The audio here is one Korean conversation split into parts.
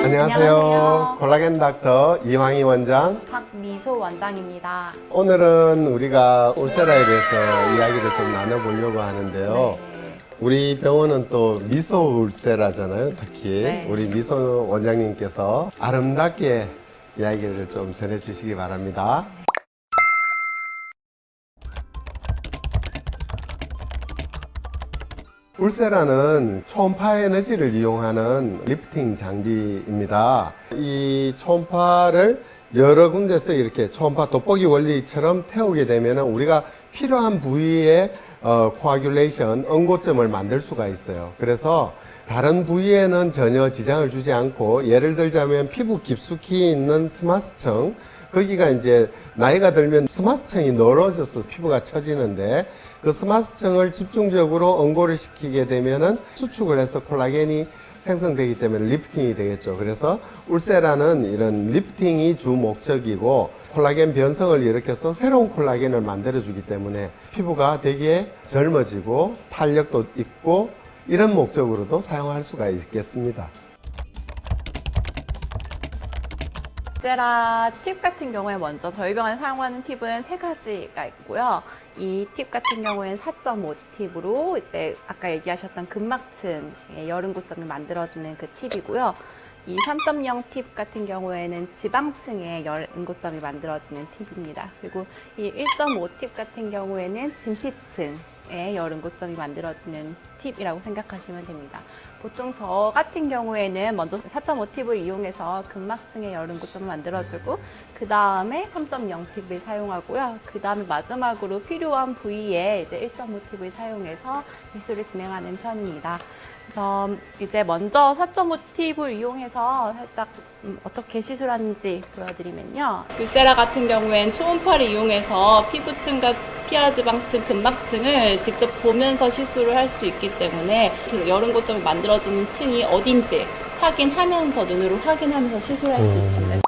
안녕하세요. 콜라겐 닥터 이황희 원장. 박미소 원장입니다. 오늘은 우리가 울세라에 대해서 이야기를 좀 나눠보려고 하는데요. 네. 우리 병원은 또 미소 울세라잖아요. 특히 네. 우리 미소 원장님께서 아름답게 이야기를 좀 전해주시기 바랍니다. 울세라는 초음파 에너지를 이용하는 리프팅 장비입니다. 이 초음파를 여러 군데서 이렇게 초음파 돋보기 원리처럼 태우게 되면 우리가 필요한 부위에 코아귤레이션, 응고점을 만들 수가 있어요. 그래서 다른 부위에는 전혀 지장을 주지 않고, 예를 들자면 피부 깊숙이 있는 스마스층, 거기가 이제 나이가 들면 스마스층이 늘어져서 피부가 처지는데, 그 스마스층을 집중적으로 응고를 시키게 되면은 수축을 해서 콜라겐이 생성되기 때문에 리프팅이 되겠죠. 그래서 울세라는 이런 리프팅이 주 목적이고, 콜라겐 변성을 일으켜서 새로운 콜라겐을 만들어주기 때문에 피부가 되게 젊어지고 탄력도 있고 이런 목적으로도 사용할 수가 있겠습니다. 울세라 팁 같은 경우에 먼저 저희 병원에 사용하는 팁은 세 가지가 있고요. 이 팁 같은 경우에는 4.5 팁으로 이제 아까 얘기하셨던 근막층의 여름고점이 만들어지는 그 팁이고요. 이 3.0 팁 같은 경우에는 지방층의 여름고점이 만들어지는 팁입니다. 그리고 이 1.5 팁 같은 경우에는 진피층의 여름고점이 만들어지는 팁이라고 생각하시면 됩니다. 보통 저 같은 경우에는 먼저 4.5 팁을 이용해서 근막층의 여름고점을 만들어주고, 그 다음에 3.0 팁을 사용하고요. 그 다음에 마지막으로 필요한 부위에 이제 1.5 팁을 사용해서 시술을 진행하는 편입니다. 그래서 이제 먼저 4.5 팁을 이용해서 살짝 어떻게 시술하는지 보여드리면요. 울세라 같은 경우엔 초음파를 이용해서 피부층과 피하지방층, 근막층을 직접 보면서 시술을 할 수 있기 때문에 여름고점이 만들어지는 층이 어딘지 확인하면서, 눈으로 확인하면서 시술할 수 있습니다.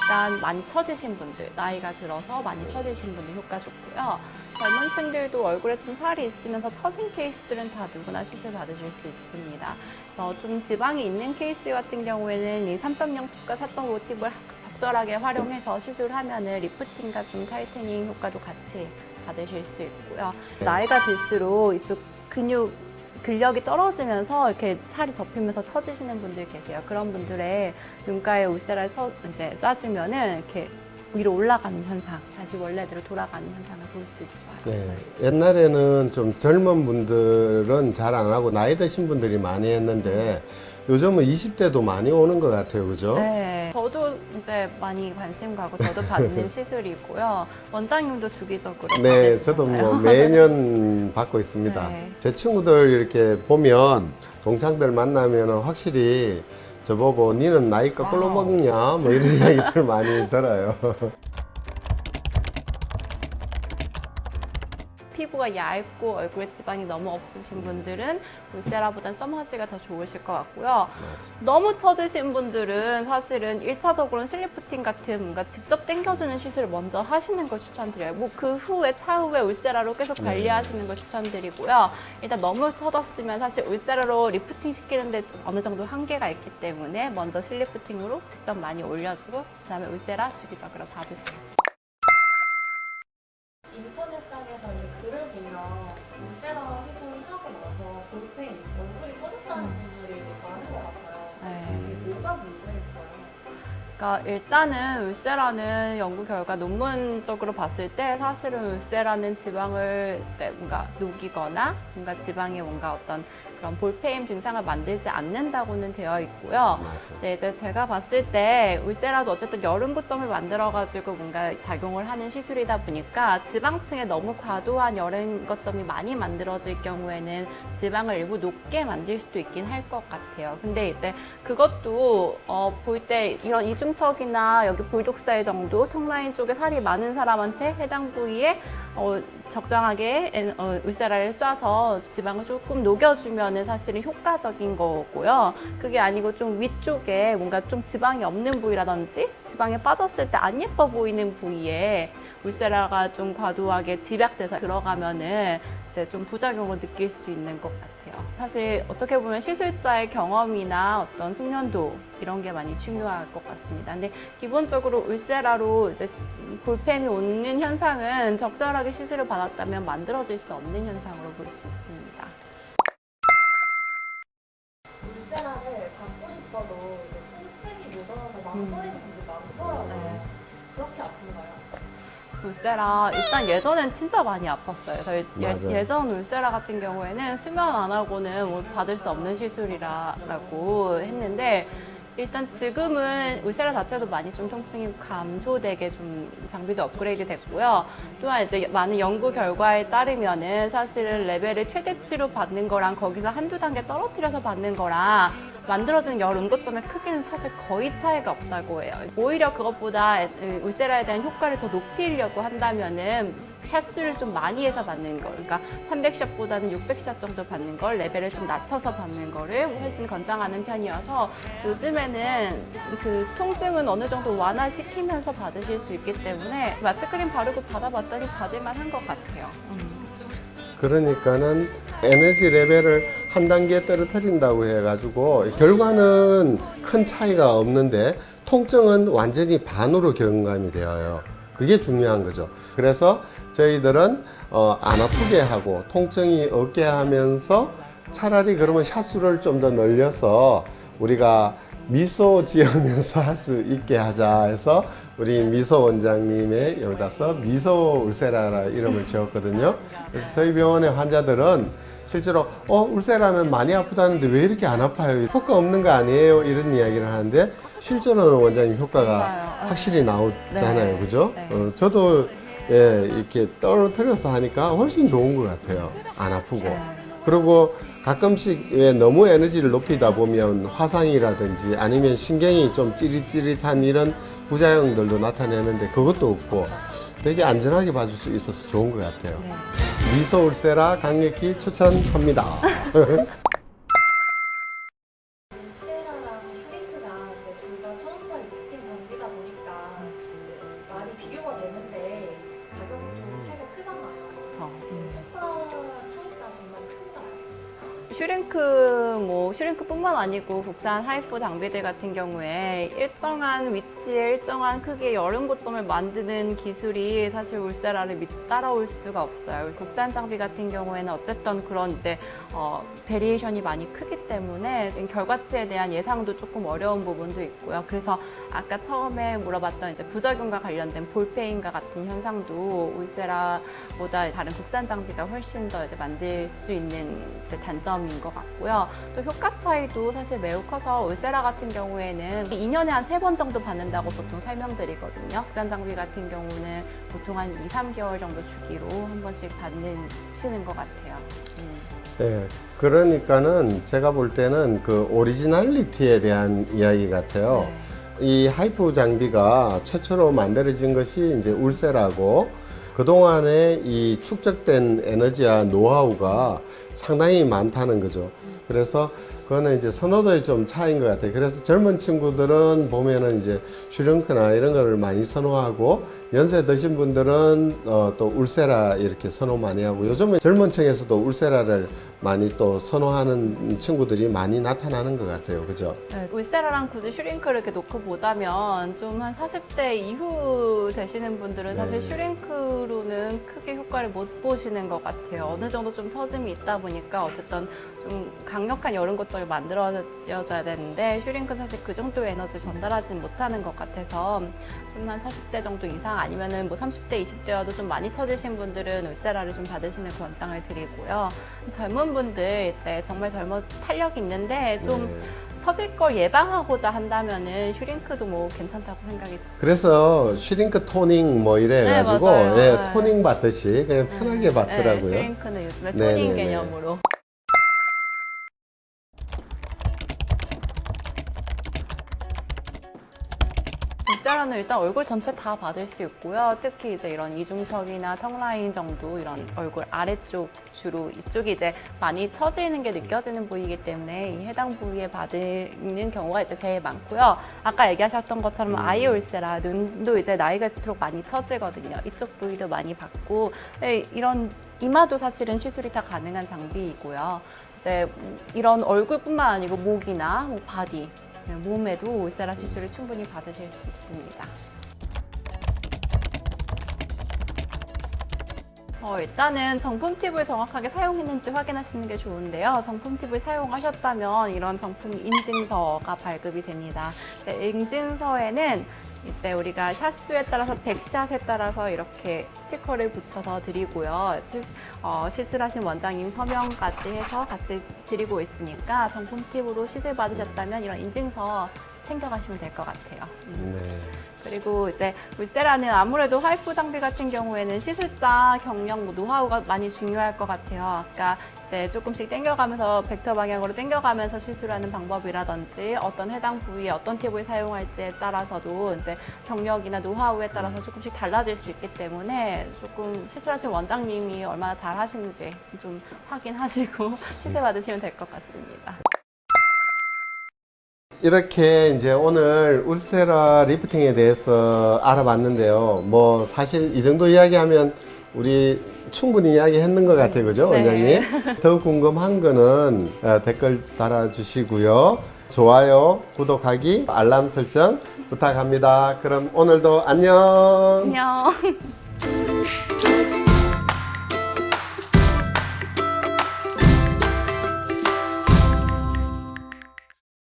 일단 많이 처지신 분들, 나이가 들어서 많이 처지신 분들 효과 좋고요. 젊은 층들도 얼굴에 좀 살이 있으면서 처진 케이스들은 다 누구나 시술 받으실 수 있습니다. 좀 지방이 있는 케이스 같은 경우에는 이 3.0 팁과 4.5 팁을 적절하게 활용해서 시술하면은 리프팅과 좀 타이트닝 효과도 같이 받으실 수 있고요. 나이가 들수록 이쪽 근력이 떨어지면서 이렇게 살이 접히면서 처지시는 분들 계세요. 그런 분들의 눈가에 울세라를 이제 쏴주면은 이렇게 위로 올라가는 현상, 다시 원래대로 돌아가는 현상을 볼 수 있어요. 네. 옛날에는 좀 젊은 분들은 잘 안 하고 나이 드신 분들이 많이 했는데, 요즘은 20대도 많이 오는 것 같아요. 그죠? 네. 저도 이제 많이 관심 가고 저도 받는 시술이고요. 원장님도 주기적으로 네, 받으시나요? 저도 뭐 매년 받고 있습니다. 네. 제 친구들 이렇게 보면, 동창들 만나면 확실히 저보고 니는 나이 거꾸로 먹냐? 뭐 이런 이야기들 많이 들어요. 피부가 얇고 얼굴에 지방이 너무 없으신 분들은 울세라보단 썸머지가 더 좋으실 것 같고요. 너무 처지신 분들은 사실은 1차적으로는 실리프팅 같은 뭔가 직접 당겨주는 시술을 먼저 하시는 걸 추천드려요. 뭐 그 후에 차후에 울세라로 계속 관리하시는 걸 추천드리고요. 일단 너무 처졌으면 사실 울세라로 리프팅 시키는데 좀 어느 정도 한계가 있기 때문에 먼저 실리프팅으로 직접 많이 올려주고, 그다음에 울세라 주기적으로 받으세요. 인터넷상에서 글을 보면 울세라 시술을 하고 나서 볼펜, 얼굴이 꺼졌다는 분들이 많은 것 같아요. 이게 뭐가 문제일까요? 그러니까 일단은 울세라는 연구 결과 논문적으로 봤을 때 사실은 울세라는 지방을 이제 뭔가 녹이거나 뭔가 지방에 뭔가 어떤 그런 볼페임 증상을 만들지 않는다고는 되어 있고요. 네, 이제 제가 봤을 때 울세라도 어쨌든 여름고점을 만들어가지고 뭔가 작용을 하는 시술이다 보니까 지방층에 너무 과도한 여름고점이 많이 만들어질 경우에는 지방을 일부 높게 만들 수도 있긴 할 것 같아요. 근데 이제 그것도 볼 때 이런 이중턱이나 여기 볼독살 정도 턱라인 쪽에 살이 많은 사람한테 해당 부위에 적정하게 울세라를 쏴서 지방을 조금 녹여주면은 사실은 효과적인 거고요. 그게 아니고 좀 위쪽에 뭔가 좀 지방이 없는 부위라든지 지방이 빠졌을 때 안 예뻐 보이는 부위에 울세라가 좀 과도하게 집약돼서 들어가면은 이제 좀 부작용을 느낄 수 있는 것 같아요. 사실 어떻게 보면 시술자의 경험이나 어떤 숙련도 이런 게 많이 중요할 것 같습니다. 근데 기본적으로 울세라로 이제 볼펜이 오는 현상은 적절하게 시술을 받았다면 만들어질 수 없는 현상으로 볼 수 있습니다. 울세라를 받고 싶어도 통증이 무서워서 망설이는 분들 많더라고요. 그렇게 아픈가요? 울세라 일단 예전엔 진짜 많이 아팠어요. 저희 맞아요. 예전 울세라 같은 경우에는 수면 안 하고는 받을 수 없는 시술이라고 했는데 일단 지금은 울세라 자체도 많이 좀 통증이 감소되게 좀 장비도 업그레이드 됐고요. 또한 이제 많은 연구 결과에 따르면은 사실은 레벨을 최대치로 받는 거랑 거기서 한두 단계 떨어뜨려서 받는 거랑 만들어지는 열 응고점의 크기는 사실 거의 차이가 없다고 해요. 오히려 그것보다 울세라에 대한 효과를 더 높이려고 한다면은 샷수를 좀 많이 해서 받는 거, 그러니까 300샷보다는 600샷 정도 받는 걸 레벨을 좀 낮춰서 받는 거를 훨씬 권장하는 편이어서 요즘에는 그 통증은 어느 정도 완화시키면서 받으실 수 있기 때문에 마취크림 바르고 받아봤더니 받을만한 것 같아요. 그러니까는 에너지 레벨을 한 단계 떨어뜨린다고 해가지고 결과는 큰 차이가 없는데 통증은 완전히 반으로 경감이 되어요. 그게 중요한 거죠. 그래서 저희들은 안 아프게 하고 통증이 없게 하면서 차라리 그러면 샷수를 좀 더 늘려서 우리가 미소 지으면서 할 수 있게 하자 해서 우리 미소 원장님의 여기 따서 미소 울세라라 이름을 지었거든요. 그래서 저희 병원의 환자들은 실제로 울세라는 많이 아프다는데 왜 이렇게 안 아파요? 효과 없는 거 아니에요? 이런 이야기를 하는데 실제로는 원장님 효과가 맞아요. 확실히 나오잖아요. 네. 그죠? 네. 저도 이렇게 떨어뜨려서 하니까 훨씬 좋은 것 같아요. 안 아프고. 네. 그리고 가끔씩 너무 에너지를 높이다 보면 화상이라든지 아니면 신경이 좀 찌릿찌릿한 이런 부작용들도 나타내는데 그것도 없고 되게 안전하게 봐줄 수 있어서 좋은 것 같아요. 네. 미소 울세라 강력히 추천합니다. 울세라랑 슈링크가 둘 다 초음파 리프팅 장비다 보니까 많이 비교가 되는데 가격도 차이가 크잖아요. 그렇죠. 효과 차이가 정말 큰가요? 슈링크뿐만 아니고 국산 하이프 장비들 같은 경우에 일정한 위치에 일정한 크기의 여름 고점을 만드는 기술이 사실 울세라를 따라올 수가 없어요. 국산 장비 같은 경우에는 어쨌든 그런 이제 베리에이션이 많이 크기 때문에 결과치에 대한 예상도 조금 어려운 부분도 있고요. 그래서 아까 처음에 물어봤던 이제 부작용과 관련된 볼페인과 같은 현상도 울세라보다 다른 국산 장비가 훨씬 더 이제 만들 수 있는 이제 단점인 것 같고요. 또 효과 차이도 사실 매우 커서 울세라 같은 경우에는 2년에 한 3번 정도 받는다고 보통 설명드리거든요. 국산 장비 같은 경우는 보통 한 2, 3개월 정도 주기로 한 번씩 받으시는 것 같아요. 네, 그러니까는 제가 볼 때는 그 오리지널리티에 대한 이야기 같아요. 네. 이 하이프 장비가 최초로 만들어진 것이 이제 울세라고 그동안에 이 축적된 에너지와 노하우가 상당히 많다는 거죠. 그래서 그거는 이제 선호도의 좀 차이인 것 같아요. 그래서 젊은 친구들은 보면은 이제 슈링크나 이런 거를 많이 선호하고 연세 드신 분들은 또 울세라 이렇게 선호 많이 하고 요즘은 젊은 층에서도 울세라를 많이 또 선호하는 친구들이 많이 나타나는 것 같아요. 그죠? 네, 울세라랑 굳이 슈링크를 이렇게 놓고 보자면 좀 한 40대 이후 되시는 분들은 사실 네. 슈링크로는 크게 효과를 못 보시는 것 같아요. 어느 정도 좀 처짐이 있다 보니까 어쨌든 좀 강력한 여름 고점이 만들어져야 되는데 슈링크는 사실 그 정도의 에너지 전달하진 못하는 것 같아서 좀 한 40대 정도 이상 아니면은 뭐 30대, 20대여도 좀 많이 처지신 분들은 울세라를 좀 받으시는 권장을 드리고요. 젊은 분들 이제 정말 탄력이 있는데 좀 네. 처질 걸 예방하고자 한다면은 슈링크도 뭐 괜찮다고 생각이 들어요. 그래서 슈링크 토닝 뭐 이래 네, 가지고 맞아요. 네. 토닝 받듯이 그냥 편하게 받더라고요. 슈링크는 요즘에 네, 토닝 네, 네. 개념으로. 울세라는 일단 얼굴 전체 다 받을 수 있고요. 특히 이제 이런 이중턱이나 턱 라인 정도 이런 얼굴 아래쪽 주로 이쪽이 이제 많이 처지는 게 느껴지는 부위이기 때문에 이 해당 부위에 받는 경우가 이제 제일 많고요. 아까 얘기하셨던 것처럼 아이 울세라 눈도 이제 나이가 있을수록 많이 처지거든요. 이쪽 부위도 많이 받고 이런 이마도 사실은 시술이 다 가능한 장비이고요. 이제 이런 얼굴뿐만 아니고 목이나 뭐 바디 몸에도 울세라 시술을 충분히 받으실 수 있습니다. 일단은 정품 팁을 정확하게 사용했는지 확인하시는 게 좋은데요. 정품 팁을 사용하셨다면 이런 정품 인증서가 발급이 됩니다. 인증서에는 이제 우리가 샷수에 따라서 100샷에 따라서 이렇게 스티커를 붙여서 드리고요. 시술하신 원장님 서명까지 해서 같이 드리고 있으니까 정품 팁으로 시술 받으셨다면 이런 인증서 챙겨가시면 될 것 같아요. 네. 그리고 이제 울세라는 아무래도 하이프 장비 같은 경우에는 시술자 경력, 노하우가 많이 중요할 것 같아요. 아까 이제 조금씩 당겨가면서 벡터 방향으로 당겨가면서 시술하는 방법이라든지 어떤 해당 부위에 어떤 팁을 사용할지에 따라서도 이제 경력이나 노하우에 따라서 조금씩 달라질 수 있기 때문에 조금 시술하신 원장님이 얼마나 잘 하시는지 좀 확인하시고 시술 받으시면 될 것 같습니다. 이렇게 이제 오늘 울세라 리프팅에 대해서 알아봤는데요. 뭐 사실 이 정도 이야기하면 우리 충분히 이야기했는 것 같아요. 그죠, 네. 원장님? 더 궁금한 거는 댓글 달아주시고요. 좋아요, 구독하기, 알람 설정 부탁합니다. 그럼 오늘도 안녕. 안녕.